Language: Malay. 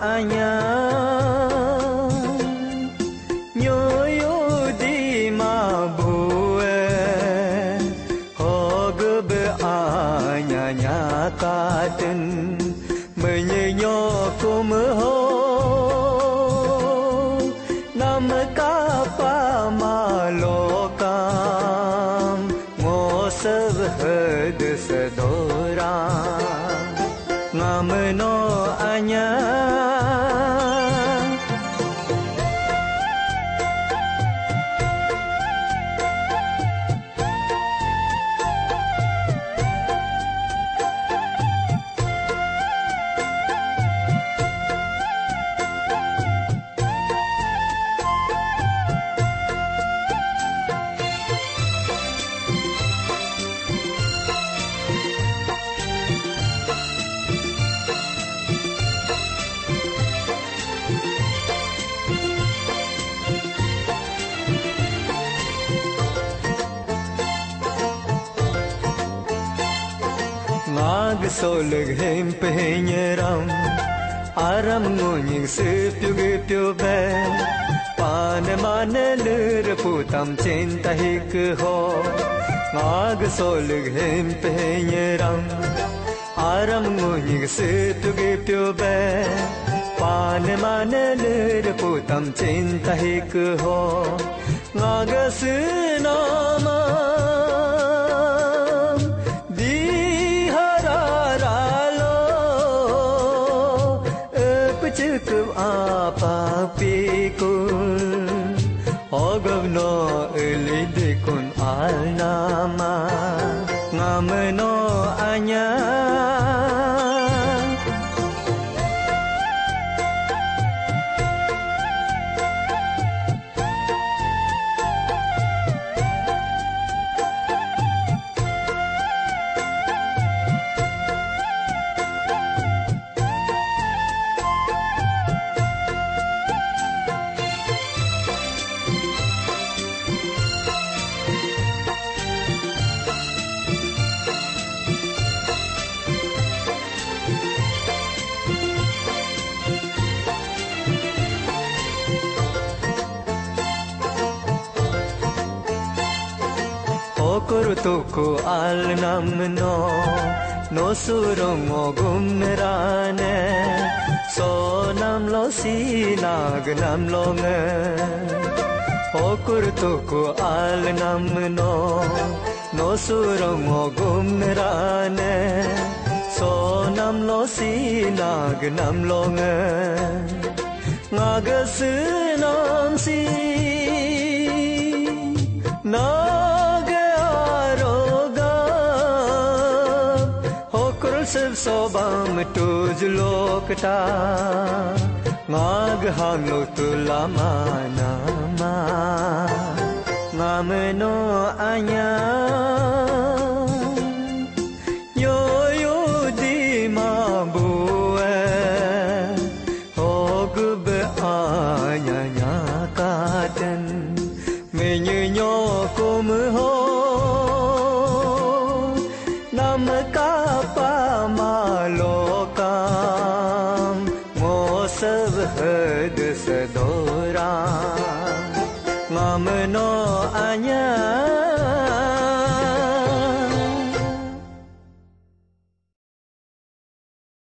anyang nyoyo di mabue hog be anya nyakaten menyenyo kumho nam kapa malokam ngosav had sadora ngamno anyang Mag solag hem penyeram aram ngunying sepyu be pan manelur putam cinta hik ho mag solag hem penyeram aram ngunying sepyu be pan manelur putam cinta hik ho ngag sunama apa pikul ogavno elidikun alnama ngamno anyang Kurtuku al namno no surongo gumrane so namlo sinag namlo nge o kurtuku al namno no surongo gumrane so namlo sinag namlo nge ngagas nam si na Sib sobam tujlokta maghano tulama nama ngamno anyang yo yo di mabue hogbe anya nyakaten menyenyo kumho nam kapa malokam ngosav had sadora ngamno